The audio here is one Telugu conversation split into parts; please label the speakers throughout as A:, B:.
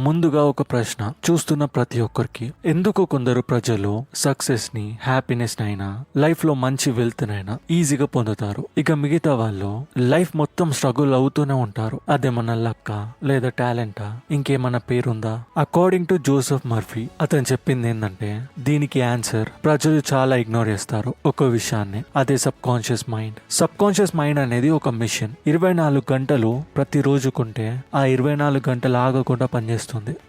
A: ముందుగా ఒక ప్రశ్న చూస్తున్న ప్రతి ఒక్కరికి, ఎందుకు కొందరు ప్రజలు సక్సెస్ ని, హ్యాపీనెస్ నైనా, లైఫ్ లో మంచి వెల్త్ నైనా ఈజీగా పొందుతారు, ఇక మిగతా వాళ్ళు లైఫ్ మొత్తం స్ట్రగుల్ అవుతూనే ఉంటారు. అదేమన్నా లక్కా లేదా టాలెంటా, ఇంకేమన్నా పేరుందా? అకార్డింగ్ టు జోసెఫ్ మర్ఫీ అతను చెప్పింది ఏంటంటే, దీనికి ఆన్సర్ ప్రజలు చాలా ఇగ్నోర్ చేస్తారు ఒక విషయాన్ని, అదే sub conscious mind. Sub conscious mind అనేది ఒక మిషన్. 24 గంటలు ప్రతి రోజుకుంటే ఆ 24 గంటలు ఆగకుండా పనిచేస్తుంది.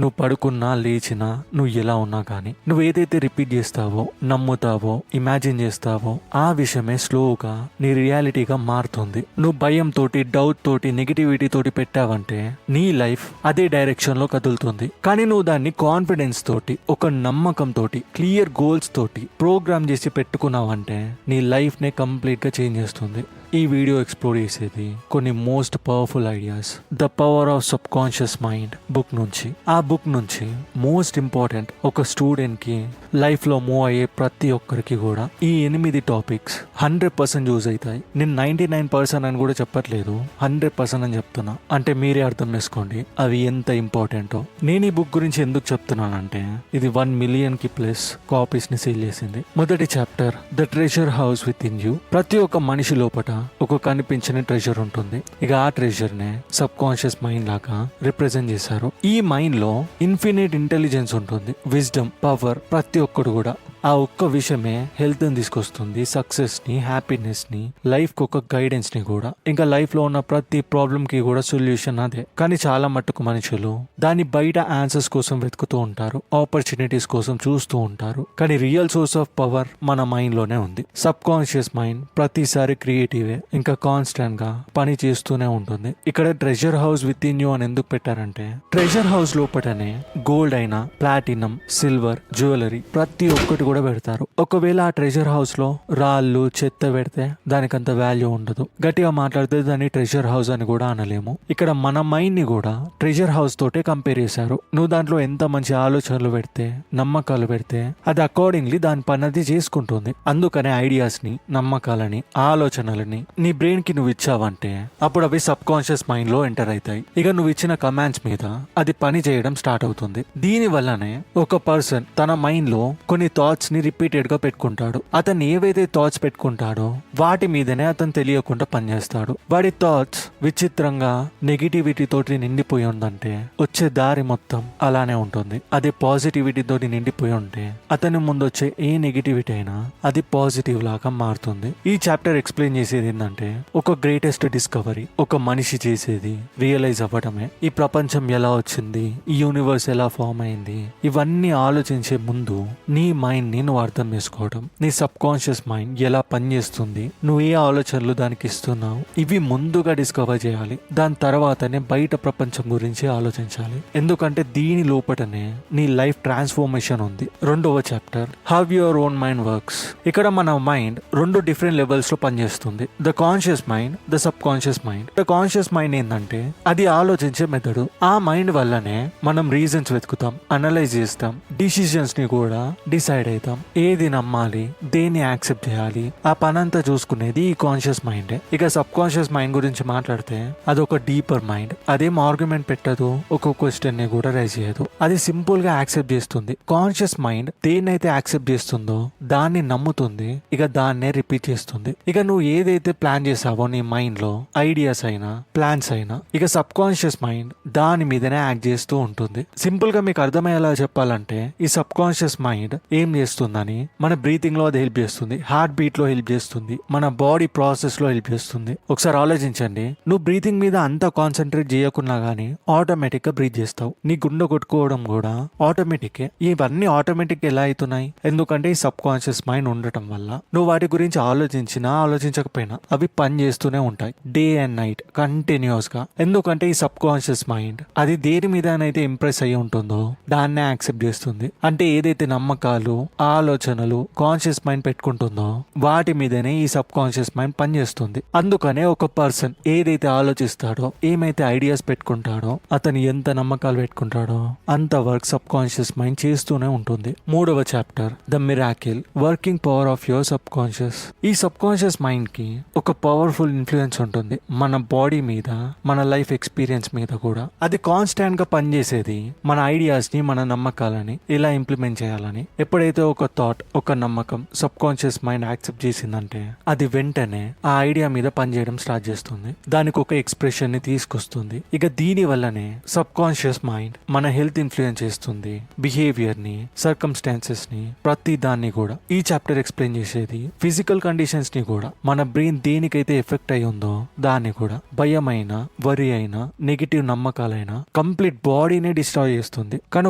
A: నువ్వు పడుకున్నా లేచినా నువ్వు ఎలా ఉన్నా కానీ నువ్వు ఏదైతే రిపీట్ చేస్తావో, నమ్ముతావో, ఇమాజిన్ చేస్తావో ఆ విషయమే స్లోగా నీ రియాలిటీగా మారుతుంది. నువ్వు భయం తోటి, డౌట్ తోటి, నెగిటివిటీ తోటి పెట్టావంటే నీ లైఫ్ అదే డైరెక్షన్ లో కదులుతుంది. కానీ నువ్వు దాన్ని కాన్ఫిడెన్స్ తోటి, ఒక నమ్మకం తోటి, క్లియర్ గోల్స్ తోటి ప్రోగ్రామ్ చేసి పెట్టుకున్నావంటే నీ లైఫ్ నే కంప్లీట్ గా చేంజ్ చేస్తుంది. ఈ వీడియో ఎక్స్ప్లోర్ చేసేది కొన్ని most powerful ideas the power of sub conscious mind book నుంచి. ఆ బుక్ నుంచి మోస్ట్ ఇంపార్టెంట్, ఒక స్టూడెంట్ కి లైఫ్ లో మూవ్ అయ్యే ప్రతి ఒక్కరికి కూడా ఈ 8 టాపిక్స్ 100% యూజ్ అవుతాయి. నేను 99% అని కూడా చెప్పట్లేదు, 100% అని చెప్తున్నా. అంటే మీరే అర్థం చేసుకోండి అవి ఎంత ఇంపార్టెంటో. నేను ఈ బుక్ గురించి ఎందుకు చెప్తున్నానంటే, ఇది 1 మిలియన్ కి ప్లస్ కాపీస్ ని సేల్ చేసింది. మొదటి chapter the treasure house with in you. ప్రతి ఒక్క మనిషి లోపల ఒక కనిపించని ట్రెజర్ ఉంటుంది. ఇక ఆ ట్రెజర్ నే సబ్ కాన్షియస్ మైండ్ లాగా రిప్రజెంట్ చేశారు. ఈ మైండ్ లో ఇన్ఫినిట్ ఇంటెలిజెన్స్ ఉంటుంది, విజ్డమ్, పవర్. ప్రతి ఒక్కడు కూడా ఆ ఒక్క విషయమే హెల్త్ ని తీసుకొస్తుంది, సక్సెస్ ని, హ్యాపీనెస్ ని, లైఫ్ కి ఒక గైడెన్స్ ని కూడా. ఇంకా లైఫ్ లో ఉన్న ప్రతి ప్రాబ్లం కి కూడా సొల్యూషన్ అదే. కానీ చాలా మట్టుకు మనుషులు దాని బయట ఆన్సర్స్ కోసం వెతుకుతూ ఉంటారు, ఆపర్చునిటీస్ కోసం చూస్తూ ఉంటారు. కానీ రియల్ సోర్స్ ఆఫ్ పవర్ మన మైండ్ లోనే ఉంది. సబ్ కాన్షియస్ మైండ్ ప్రతిసారి క్రియేటివే, ఇంకా కాన్స్టెంట్ గా పని చేస్తూనే ఉంటుంది. ఇక్కడ treasure house with in you అని ఎందుకు పెట్టారంటే, ట్రెజర్ హౌస్ లోపలనే గోల్డ్ అయినా, ప్లాటినం, సిల్వర్, జ్యువెలరీ ప్రతి ఒక్కటి కూడా పెడతారు. ఒకవేళ ఆ ట్రెజర్ హౌస్ లో రాళ్ళు, చెత్త పెడితే దానికంత వాల్యూ ఉండదు. గట్టిగా మాట్లాడితే దాన్ని ట్రెజర్ హౌస్ అని కూడా అనలేము. ఇక్కడ మన మైండ్ ని కూడా ట్రెజర్ హౌస్ తోటే కంపేర్ చేశారు. నువ్వు దాంట్లో ఎంత మంచి ఆలోచనలు పెడితే, నమ్మకాలు పెడితే, అది అకార్డింగ్లీ దాని పని చేసుకుంటుంది. అందుకనే ఐడియాస్ ని, నమ్మకాలని, ఆలోచనలని నీ బ్రెయిన్ కి నువ్వు ఇచ్చావంటే అప్పుడు అవి సబ్ కాన్షియస్ మైండ్ లో ఎంటర్ అవుతాయి. ఇక నువ్వు ఇచ్చిన కమాండ్స్ మీద అది పని చేయడం స్టార్ట్ అవుతుంది. దీని వల్లనే ఒక పర్సన్ తన మైండ్ లో కొన్ని థాట్స్ ని రిపీటెడ్ గా పెట్టుకుంటాడు. అతను ఏవైతే థాట్స్ పెట్టుకుంటాడో వాటి మీదనే అతను తెలియకుండా పనిచేస్తాడు. వాడి థాట్స్ విచిత్రంగా నెగిటివిటీ తోటి నిండిపోయి ఉందంటే వచ్చే దారి మొత్తం అలానే ఉంటుంది. అదే పాజిటివిటీ తోటి నిండిపోయి ఉంటే అతని ముందు వచ్చే ఏ నెగిటివిటీ అయినా అది పాజిటివ్ లాగా మారుతుంది. ఈ చాప్టర్ ఎక్స్ప్లెయిన్ చేసేది ఏంటంటే, ఒక గ్రేటెస్ట్ డిస్కవరీ ఒక మనిషి చేసేది రియలైజ్ అవ్వటమే. ఈ ప్రపంచం ఎలా వచ్చింది, ఈ యూనివర్స్ ఎలా ఫామ్ అయింది, ఇవన్నీ ఆలోచించే ముందు నీ మైండ్ ని నువ్వు అర్థం చేసుకోవడం, నీ సబ్ కాన్షియస్ మైండ్ ఎలా పనిచేస్తుంది, నువ్వు ఏ ఆలోచనలు దానికి ఇస్తున్నావు, ఇవి ముందుగా డిస్కవర్ చేయాలి. దాని తర్వాతనే బయట ప్రపంచం గురించి ఆలోచించాలి. ఎందుకంటే దీని లోపటనే నీ లైఫ్ ట్రాన్స్ఫర్మేషన్ ఉంది. రెండవ chapter how your own mind works. ఇక్కడ మన మైండ్ 2 డిఫరెంట్ లెవెల్స్ లో పనిచేస్తుంది. The conscious mind, the sub conscious mind. The conscious mind ఏంటంటే అది ఆలోచించే మెథడ్. ఆ మైండ్ వల్లనే మనం రీజన్స్ వెతుకుతాం, అనలైజ్ చేస్తాం, డిసిజన్స్ ని కూడా డిసైడ్ అవుతాం. ఏది నమ్మాలి, దేన్ని యాక్సెప్ట్ చేయాలి, ఆ పనంతా చూసుకునేది ఈ కాన్షియస్ మైండ్. ఇక సబ్ కాన్షియస్ మైండ్ గురించి మాట్లాడితే అదొక డీపర్ మైండ్. అదేం ఆర్గ్యుమెంట్ పెట్టదు, ఒక క్వశ్చన్ ని కూడా రైజ్ చేయదు. అది సింపుల్ గా యాక్సెప్ట్ చేస్తుంది. కాన్షియస్ మైండ్ దేన్నైతే యాక్సెప్ట్ చేస్తుందో దాన్ని నమ్ముతుంది, ఇక దాన్నే రిపీట్ చేస్తుంది. ఇక నువ్వు ఏదైతే ప్లాన్ చేసావో నీ మైండ్ లో, ఐడియాస్ అయినా, ప్లాన్స్ అయినా, ఇక సబ్ కాన్షియస్ మైండ్ దాని మీదనే యాక్ట్ చేస్తూ ఉంటుంది. సింపుల్ గా మీకు అర్థమయ్యేలా చెప్పాలంటే, ఈ సబ్ కాన్షియస్ మైండ్ ఏం చేస్తుందని, మన బ్రీతింగ్ లో అది హెల్ప్ చేస్తుంది, హార్ట్ బీట్ లో హెల్ప్ చేస్తుంది, మన బాడీ ప్రాసెస్ లో హెల్ప్ చేస్తుంది. ఒకసారి ఆలోచించండి, నువ్వు బ్రీతింగ్ మీద అంత కాన్సన్ట్రేట్ చేయకున్నా గానీ ఆటోమేటిక్ గా బ్రీత్ చేస్తావు. నీ గుండె కొట్టుకోవడం కూడా ఆటోమేటిక్. ఇవన్నీ ఆటోమేటిక్ ఎలా అవుతున్నాయి? ఎందుకంటే ఈ సబ్ కాన్షియస్ మైండ్ ఉండటం వల్ల నువ్వు వాటి గురించి ఆలోచించినా ఆలోచించకపోయినా అవి పని చేస్తూనే ఉంటాయి, డే అండ్ నైట్ కంటిన్యూస్ గా. ఎందుకంటే ఈ సబ్ కాన్షియస్ మైండ్ అది దేని మీద అయితే ఇంప్రెస్ అయ్యి ఉంటుందో దాన్నే యాక్సెప్ట్ చేస్తుంది. అంటే ఏదైతే నమ్మకాలు, ఆలోచనలు కాన్షియస్ మైండ్ పెట్టుకుంటుందో వాటి మీదనే ఈ సబ్ కాన్షియస్ మైండ్ పనిచేస్తుంది. అందుకనే ఒక పర్సన్ ఏదైతే ఆలోచిస్తాడో, ఏమైతే ఐడియాస్ పెట్టుకుంటాడో, అతను ఎంత నమ్మకాలు పెట్టుకుంటాడో అంత వర్క్ సబ్ కాన్షియస్ మైండ్ చేస్తూనే ఉంటుంది. 3వ chapter the miracle working power of your sub conscious. ఈ సబ్ కాన్షియస్ మైండ్ కి ఒక పవర్ఫుల్ ఇన్ఫ్లుయెన్స్ ఉంటుంది మన బాడీ మీద, మన లైఫ్ ఎక్స్పీరియన్స్ మీద కూడా. అది కాన్స్టాంట్ గా పనిచేసేది మన ఐడియాస్ ని, మన నమ్మకాలని ఎలా ఇంప్లిమెంట్ చేయాలని. ఎప్పుడైతే ఒక థాట్, ఒక నమ్మకం సబ్ కాన్షియస్ మైండ్ యాక్సెప్ట్ చేసిందంటే అది వెంటనే ఆ ఐడియా మీద పనిచేయడం స్టార్ట్ చేస్తుంది. దానికి ఒక ఎక్స్ప్రెషన్ ని తీసుకొస్తుంది. ఇక దీని వల్లనే సబ్ కాన్షియస్ మైండ్ మన హెల్త్ ఇన్ఫ్లుయెన్స్ చేస్తుంది, బిహేవియర్ ని, సర్కమ్స్టాన్సెస్ ని, ప్రతి దాన్ని కూడా. ఈ చాప్టర్ ఎక్స్ప్లెయిన్ చేసేది ఫిజికల్ కండిషన్స్ ని కూడా. మన బ్రెయిన్ దేనికైతే ఎఫెక్ట్ అయి ఉందో దాన్ని కూడా. భయమైనా, వరి అయినా, నెగిటివ్ నమ్మకాలైనా కంప్లీట్ బాడీనే డిస్ట్రాయ్ చేస్తుంది. కానీ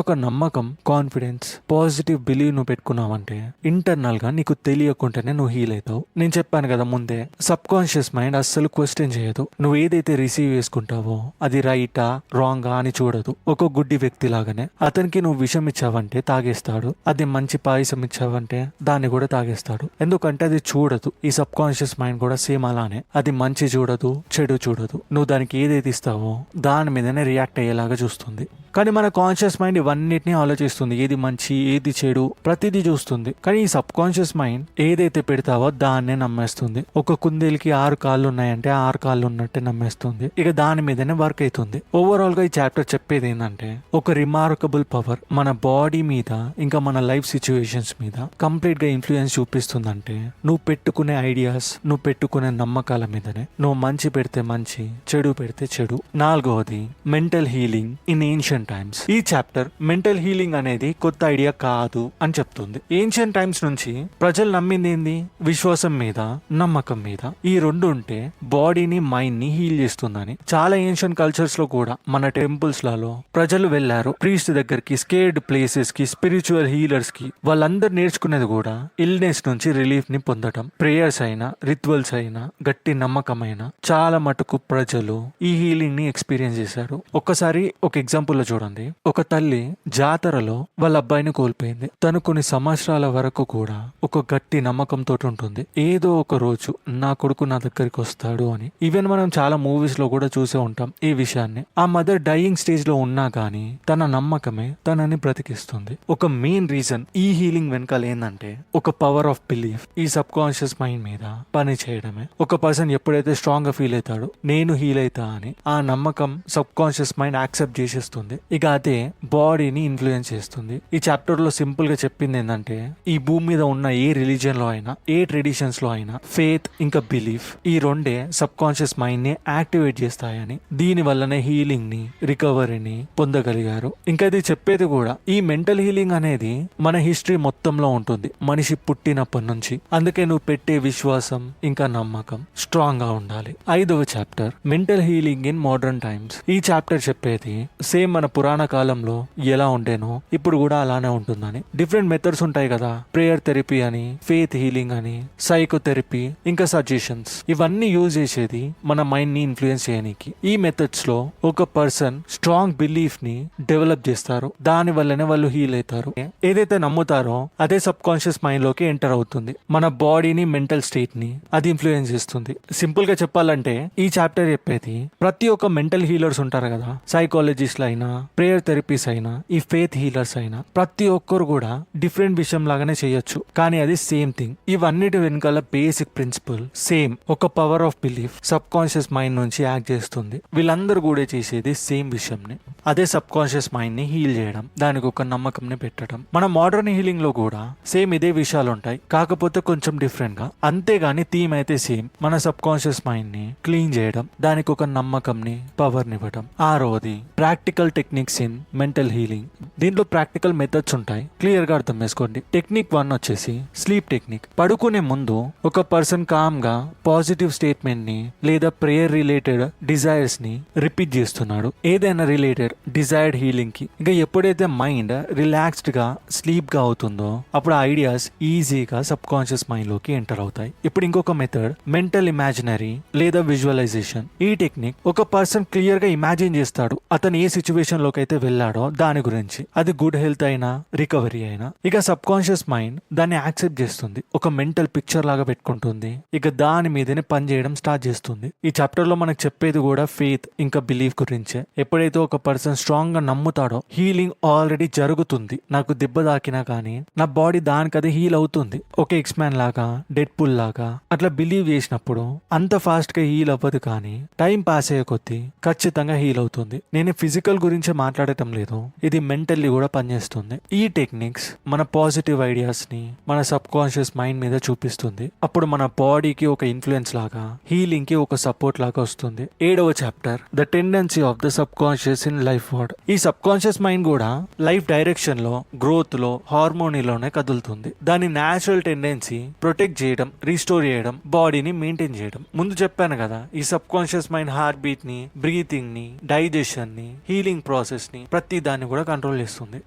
A: ఒక నమ్మకం, కాన్ఫిడెన్స్, పాజిటివ్ బిలీవ్ నువ్వు పెట్టుకున్నావంటే ఇంటర్నల్ గా నీకు తెలియకుండానే నువ్వు హీల్ అవుతావు. నేను చెప్పాను కదా ముందే, సబ్ కాన్షియస్ మైండ్ అస్సలు క్వశ్చన్ చేయదు. నువ్వు ఏదైతే రిసీవ్ చేసుకుంటావో అది రైటా రాంగా అని చూడదు. ఒక గుడ్డి వ్యక్తి లాగానే అతనికి నువ్వు విషం ఇచ్చావంటే తాగేస్తాడు, అది మంచి పాయసం ఇచ్చావంటే దాన్ని కూడా తాగేస్తాడు. ఎందుకంటే అది చూడదు. ఈ సబ్ కాన్షియస్ మైండ్ కూడా సేమ్ అలానే. అది మంచి చూడదు, చెడు చూడదు. నువ్వు దానికి ఏదైతే ఇస్తావో దాని మీదనే రియాక్ట్ అయ్యేలాగా చూస్తుంది. కానీ మన కాన్షియస్ మైండ్ ఇవన్నిటిని ఆలోచిస్తుంది. ఏది మంచి, ఏది చెడు, ప్రతిదీ చూస్తుంది. కానీ ఈ సబ్ కాన్షియస్ మైండ్ ఏదైతే పెడతావో దాన్నే నమ్మేస్తుంది. ఒక కుందేలుకి 6 కాళ్ళు ఉన్నాయంటే 6 కాళ్ళు ఉన్నట్టే నమ్మేస్తుంది. ఇక దాని మీదనే వర్క్ అవుతుంది. ఓవరాల్ గా ఈ చాప్టర్ చెప్పేది ఏంటంటే ఒక రిమార్కబుల్ పవర్ మన బాడీ మీద, ఇంకా మన లైఫ్ సిచ్యువేషన్స్ మీద కంప్లీట్ గా ఇన్ఫ్లుయెన్స్ చూపిస్తుందంటే నువ్వు పెట్టుకునే ఐడియాస్, నువ్వు పెట్టుకునే నమ్మకాల మీదనే. నువ్వు మంచి పెడితే మంచి, చెడు పెడితే చెడు. 4వది mental healing in ancient times. ఈ చాప్టర్ మెంటల్ హీలింగ్ అనేది కొత్త ఐడియా కాదు అని చెప్తుంది. ఏన్షియంట్ టైమ్స్ నుంచి ప్రజలు నమ్మింది ఏంది? విశ్వాసం మీద, నమ్మకం మీద. ఈ రెండు ఉంటే బాడీని, మైండ్ ని హీల్ చేస్తుందని. చాలా ఏన్షియంట్ కల్చర్స్ లో కూడా మన టెంపుల్స్ లలో ప్రజలు వెళ్లారు ప్రీస్ట్ దగ్గరికి, స్కేర్డ్ ప్లేసెస్ కి, స్పిరిచువల్ హీలర్స్ కి. వాళ్ళందరూ నేర్చుకునేది కూడా ఇల్నెస్ నుంచి రిలీఫ్ ని పొందటం. ప్రేయర్స్ అయినా, రిచువల్స్ అయినా, గట్టి నమ్మకమైన చాలా మటుకు ప్రజలు ఈ హీలింగ్ ని ఎక్స్పీరియన్స్ చేశారు. ఒక్కసారి ఒక ఎగ్జాంపుల్ లో చూడండి. ఒక తల్లి జాతరలో వాళ్ళ అబ్బాయిని కోల్పోయింది. తను కొన్ని సంవత్సరాల వరకు కూడా ఒక గట్టి నమ్మకంతో ఉంటుంది, ఏదో ఒక రోజు నా కొడుకు నా దగ్గరికి వస్తాడు అని. ఈవెన్ మనం చాలా మూవీస్ లో కూడా చూసే ఉంటాం ఈ విషయాన్ని. ఆ మదర్ డైయింగ్ స్టేజ్ లో ఉన్నా గానీ తన నమ్మకమే తనని బ్రతికిస్తుంది. ఒక మెయిన్ రీజన్ ఈ హీలింగ్ వెనకాల ఏంటంటే ఒక పవర్ ఆఫ్ బిలీఫ్, ఈ సబ్ కాన్షియస్ మైండ్ మీద పని చేయడమే. ఒక పర్సన్ ఎప్పుడైతే స్ట్రాంగ్ గా ఫీల్ అవుతాడో నేను హీల్ అవుతా అని, ఆ నమ్మకం సబ్ కాన్షియస్ మైండ్ యాక్సెప్ట్ చేసేస్తుంది. ఇక అదే బాడీని ఇన్ఫ్లుయెన్స్ చేస్తుంది. ఈ చాప్టర్ లో సింపుల్ గా చెప్పింది ఏంటంటే ఈ భూమి మీద ఉన్న ఏ రిలీజియన్ లో అయినా, ఏ ట్రెడిషన్స్ లో అయినా ఫేత్ ఇంకా బిలీఫ్, ఈ రెండే సబ్ కాన్షియస్ మైండ్ ని యాక్టివేట్ చేస్తాయని, దీని వల్లనే హీలింగ్ ని, రికవరీని పొందగలిగారు. ఇంకా ఇది చెప్పేది కూడా ఈ మెంటల్ హీలింగ్ అనేది మన హిస్టరీ మొత్తంలో ఉంటుంది, మనిషి పుట్టినప్పటి నుంచి. అందుకే నువ్వు పెట్టే విశ్వాసం ఇంకా నమ్మకం స్ట్రాంగ్ గా ఉండాలి. 5వ chapter mental healing in modern times. ఈ చాప్టర్ చెప్పేది సేమ్ మన పురాణ కాలంలో ఎలా ఉండేనో ఇప్పుడు కూడా అలానే ఉంటుందని. డిఫరెంట్ మెథడ్స్ ఉంటాయి కదా, ప్రేయర్ థెరపీ అని, ఫేత్ హీలింగ్ అని, సైకోథెరపీ, ఇంకా సజెషన్స్. ఇవన్నీ యూజ్ చేసేది మన మైండ్ ని ఇన్ఫ్లుయెన్స్ చేయడానికి. ఈ మెథడ్స్ లో ఒక పర్సన్ స్ట్రాంగ్ బిలీఫ్ ని డెవలప్ చేస్తారు, దాని వల్లనే వాళ్ళు హీల్ అవుతారు. ఏదైతే నమ్ముతారో అదే సబ్ కాన్షియస్ మైండ్ లోకి ఎంటర్ అవుతుంది. మన బాడీని, మెంటల్ స్టేట్ ని అది ఇన్ఫ్లుయెన్స్ చేస్తుంది. సింపుల్ గా చెప్పాలంటే ఈ చాప్టర్ చెప్పేది ప్రతి ఒక్క మెంటల్ హీలర్స్ ఉంటారు కదా, సైకాలజిస్ట్లు అయినా, ప్రేయర్ థెరపీస్ అయినా, ఈ ఫేత్ హీలర్స్ అయినా, ప్రతి ఒక్కరు కూడా డిఫరెంట్ విషయం లాగానే చేయొచ్చు, కానీ అది సేమ్ థింగ్. ఇవన్నిటి వెనకాల బేసిక్ ప్రిన్సిపల్ సేమ్. ఒక power of belief sub conscious mind నుంచి యాక్ట్ చేస్తుంది. వీళ్ళందరూ కూడా చేసేది సేమ్ విషయంని, అదే సబ్ కాన్షియస్ మైండ్ ని హీల్ చేయడం, దానికి ఒక నమ్మకం ని పెట్టడం. మన మోడర్న్ హీలింగ్ లో కూడా సేమ్ ఇదే విషయాలు ఉంటాయి, కాకపోతే కొంచెం డిఫరెంట్ గా. అంతేగాని థీమ్ అయితే సేమ్. మన సబ్ కాన్షియస్ మైండ్ ని క్లీన్ చేయడం, దానికి ఒక నమ్మకం ని, పవర్ నివ్వడం. 6వది practical techniques in mental healing. దీంట్లో ప్రాక్టికల్ మెథడ్స్ ఉంటాయి, క్లియర్ గా అర్థం చేసుకోండి. టెక్నిక్ 1 వచ్చేసి స్లీప్ టెక్నిక్. పడుకునే ముందు ఒక పర్సన్ కామ్ గా పాజిటివ్ స్టేట్మెంట్ ని లేదా ప్రేయర్ రిలేటెడ్ డిజైర్స్ ని రిపీట్ చేస్తున్నాడు. ఏదైనా రిలేటెడ్ డిజైర్డ్ హీలింగ్ కి. ఇంకా ఎప్పుడైతే మైండ్ రిలాక్స్డ్ గా స్లీప్ గా అవుతుందో అప్పుడు ఐడియాస్ ఈజీగా సబ్ కాన్షియస్ మైండ్ లోకి ఎంటర్ అవుతాయి. ఇప్పుడు ఇంకొక మెథడ్ మెంటల్ ఇమాజినరీ లేదా విజువలైజేషన్. ఈ టెక్నిక్ ఒక పర్సన్ క్లియర్ గా ఇమాజిన్ చేస్తాడు అతను ఏ సిచ్యువేషన్ లోకి అయితే వెళ్ళాడో దాని గురించి. అది గుడ్ హెల్త్ అయినా రికవరీ అయినా. ఇక సబ్ కాన్షియస్ మైండ్ దాన్ని యాక్సెప్ట్ చేస్తుంది, ఒక మెంటల్ పిక్చర్ లాగా పెట్టుకుంటుంది. ఇక దాని మీదనే పని చేయడం స్టార్ట్ చేస్తుంది. ఈ చాప్టర్ లో మనకు చెప్పేది కూడా ఫెయిత్ ఇంకా బిలీఫ్ గురించే. ఎప్పుడైతే ఒక పర్సన్ స్ట్రాంగ్ గా నమ్ముతాడో హీలింగ్ ఆల్రెడీ జరుగుతుంది, నాకు దెబ్బ తాకినా కానీ నా బాడీ దానికదే హీల్ అవుతుంది, ఒక ఎక్స్మ్యాన్ లాగా డెడ్ పుల్ లాగా అట్లా బిలీవ్ చేసినప్పుడు అంత ఫాస్ట్ గా హీల్ అవ్వదు, కానీ టైం పాస్ అయ్యే కొద్దీ ఖచ్చితంగా హీల్ అవుతుంది. నేను ఫిజికల్ గురించి మాట్లాడటం లేదు, ఇది మెంటల్లీ కూడా పనిచేస్తుంది. ఈ టెక్నిక్స్ మన పాజిటివ్ ఐడియాస్ ని మన సబ్ కాన్షియస్ మైండ్ మీద చూపిస్తుంది. అప్పుడు మన బాడీకి ఒక ఇన్ఫ్లుయెన్స్ లాగా, హీలింగ్ కి ఒక సపోర్ట్ లాగా వస్తుంది. 7వ chapter the tendency of the sub conscious in life word. ఈ సబ్ కాన్షియస్ మైండ్ కూడా లైఫ్ డైరెక్షన్ లో, గ్రోత్ లో, హార్మోనీలోనే కదులుతుంది. దాని న్యాచురల్ టెండెన్సీ ప్రొటెక్ట్ చేయడం, రిస్టోర్ చేయడం, బాడీని మెయింటైన్ చేయడం. ముందు చెప్పాను కదా, ఈ sub conscious mind heart beat ని, బ్రీతింగ్ ని, డైజెషన్ ని, హీలింగ్ ప్రాసెస్ ని, ప్రతి దాన్ని కూడా కంట్రోల్ చేస్తుంది.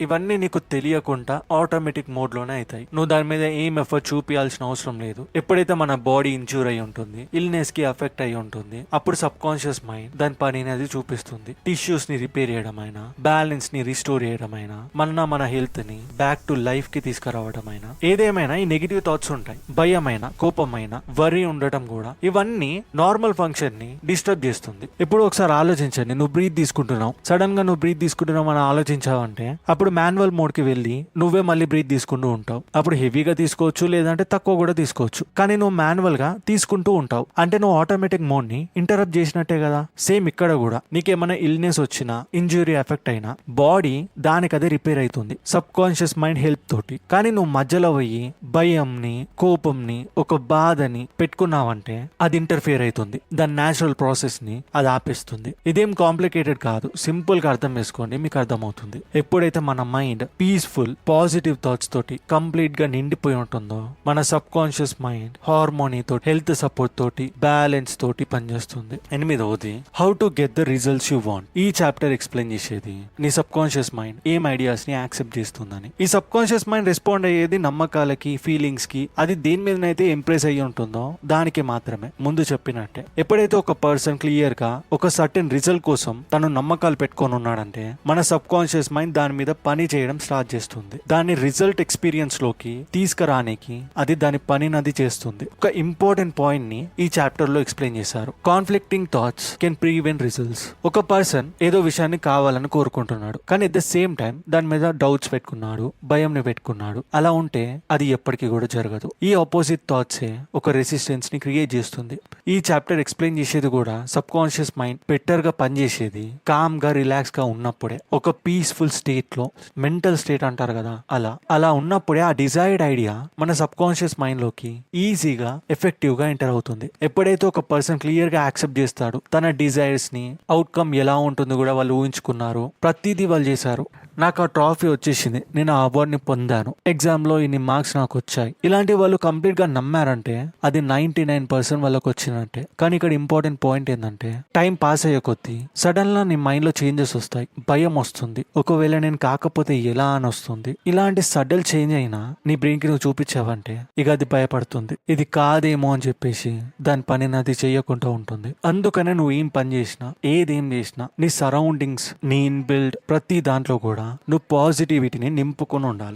A: ఇవన్నీ నీకు తెలియకుండా ఆటోమేటిక్ మోడ్ లోనే అవుతాయి. నువ్వు దాని మీద ఏం ఎఫర్ట్ చూపించాల్సిన అవసరం లేదు. ఎప్పుడైతే మన బాడీ ఇంజూర్ అయి ఉంటుంది, ఇల్నెస్ కి అఫెక్ట్ అయి ఉంటుంది, అప్పుడు సబ్ కాన్షియస్ మైండ్ దాని పని అనేది చూపిస్తుంది. టిష్యూస్ ని రిపేర్ చేయడం అయినా, బ్యాలెన్స్ ని రిస్టోర్ చేయడం అయినా, మన హెల్త్ ని బ్యాక్ టు లైఫ్ కి తీసుకురావడం అయినా. ఏదేమైనా ఈ నెగిటివ్ థాట్స్ ఉంటాయి, భయమైన, కోపమైన, వరి ఉండటం కూడా, ఇవన్నీ నార్మల్ ఫంక్షన్ ని డిస్టర్బ్ చేస్తుంది. ఇప్పుడు ఒకసారి ఆలోచించండి, నువ్వు బ్రీత్ తీసుకుంటున్నావు, సడన్ గా నువ్వు బ్రీత్ తీసుకుంటున్నావు అని ఆలోచించావంటే అప్పుడు మాన్యువల్ మోడ్ కి వెళ్ళి నువ్వే మళ్ళీ బ్రీత్ తీసుకుంటూ ఉంటావు. అప్పుడు హెవీగా తీసుకోవచ్చు, లేదంటే తక్కువ కూడా తీసుకోవచ్చు, కానీ నువ్వు మాన్యువల్ గా తీసుకుంటూ ఉంటావు అంటే నువ్వు ఆటోమేటిక్ మోడ్ ని ఇంటరప్ట్ చేసినట్టే కదా. సేమ్ ఇక్కడ కూడా నీకేమైనా ఇల్నెస్ వచ్చినా, ఇంజురీ ఎఫెక్ట్ అయినా బాడీ దానికదే రిపేర్ అవుతుంది సబ్ కాన్షియస్ మైండ్ హెల్ప్ తోటి. కానీ నువ్వు మధ్యలో పోయి భయంని, కోపంని, ఒక బాధని పెట్టుకున్నావంటే అది ఇంటర్ఫియర్ అవుతుంది, దాని న్యాచురల్ ప్రాసెస్ ని అది ఆపేస్తుంది. ఇదేం కాంప్లికేటెడ్ కాదు, సింపుల్ గా అర్థం చేసుకోండి, మీకు అర్థమవుతుంది. ఎప్పుడైతే మన మైండ్ పీస్ఫుల్ పాజిటివ్ థాట్స్ తోటి కంప్లీట్ గా నిండిపోయి ఉంటుందో మన సబ్ కాన్షియస్ మైండ్ హార్మోనీ తోటి, హెల్త్ సపోర్ట్ తోటి, బ్యాలెన్స్ తోటి పనిచేస్తుంది. 8వది how to get the results you want. ఈ చాప్టర్ ఎక్స్ప్లెయిన్ చేసేది నీ సబ్ కాన్షియస్ మైండ్ ఏం ఐడియాస్ ని యాక్సెప్ట్ చేస్తుందని. ఈ సబ్ కాన్షియస్ మైండ్ రెస్పాండ్ అయ్యేది నమ్మకాలకి, ఫీలింగ్స్ కి. అది దేని మీదనైతే ఇంప్రెస్ అయ్యి ఉంటుందో దానికి మాత్రమే. ముందు చెప్పినట్టే ఎప్పుడైతే ఒక పర్సన్ క్లియర్ గా ఒక సర్టెన్ రిజల్ట్ కోసం తను నమ్మకాలు పెట్టుకొని ఉన్నాడంటే మన సబ్ కాన్షియస్ మైండ్ దాని మీద పని చేయడం స్టార్ట్ చేస్తుంది. దాని రిజల్ట్ ఎక్స్పీరియన్స్ లోకి తీసుకురానికి అది దాని పనిని అది చేస్తుంది. ఒక ఇంపార్టెంట్ పాయింట్ ని ఈ చాప్టర్ లో ఎక్స్ప్లెయిన్ చేశారు. Conflicting thoughts can prevent results. ఒక పర్సన్ ఏదో విషయాన్ని కావాలని కోరుకుంటున్నాడు, కానీ ఎట్ ద సేమ్ టైం దాని మీద డౌట్స్ పెట్టుకున్నాడు, భయంని పెట్టుకున్నాడు. అలా ఉంటే అది ఎప్పటికీ కూడా జరగదు. ఈ ఆపోజిట్ థాట్సే ఒక రెసిస్టెన్స్ ని క్రియేట్ చేస్తుంది. ఈ చాప్టర్ ఎక్స్ప్లెయిన్ చేసేది కూడా సబ్ కాన్షియస్ మైండ్ బెటర్ గా పనిచేసేది కామ్ గా, రిలాక్స్ గా ఉన్నప్పుడే, ఒక పీస్ఫుల్ స్టేట్ లో, మెంటల్ స్టేట్ అంటారు కదా, అలా ఉన్నప్పుడే ఆ డిజైర్డ్ ఐడియా మన సబ్ కాన్షియస్ మైండ్ లోకి ఈజీగా, ఎఫెక్టివ్ గా ఎంటర్ అవుతుంది. ఎప్పుడైతే ఒక పర్సన్ క్లియర్ గా యాక్సెప్ట్ చేస్తాడు, తన డిజైర్స్ ని, అవుట్కమ్ ఎలా ఉంటుందో కూడా వాళ్ళు ఊహించుకున్నారు, ప్రతిదీ వాళ్ళు చేశారు. నాకు ఆ ట్రాఫీ వచ్చేసింది, నేను ఆ అవార్డుని పొందాను, ఎగ్జామ్ లో ఇన్ని మార్క్స్ నాకు వచ్చాయి, ఇలాంటి వాళ్ళు కంప్లీట్ గా నమ్మారంటే అది 99% వాళ్ళకి వచ్చినట్టే. కానీ ఇక్కడ ఇంపార్టెంట్ పాయింట్ ఏంటంటే టైం పాస్ అయ్యే కొద్దీ సడన్ గా నీ మైండ్ లో చేంజెస్ వస్తాయి, భయం వస్తుంది, ఒకవేళ నేను కాకపోతే ఎలా అని వస్తుంది. ఇలాంటి సడల్ చేంజ్ అయినా నీ బ్రెయిన్ కి నువ్వు చూపించావంటే ఇక అది భయపడుతుంది, ఇది కాదేమో అని చెప్పేసి దాని పనిని అది చెయ్యకుండా ఉంటుంది. అందుకనే నువ్వు ఏం పని చేసినా, ఏదేం చేసినా, నీ సరౌండింగ్స్, నీ ఇన్బిల్డ్ ప్రతి దాంట్లో కూడా నువ్వు పాజిటివిటీని నింపుకొని ఉండాలి.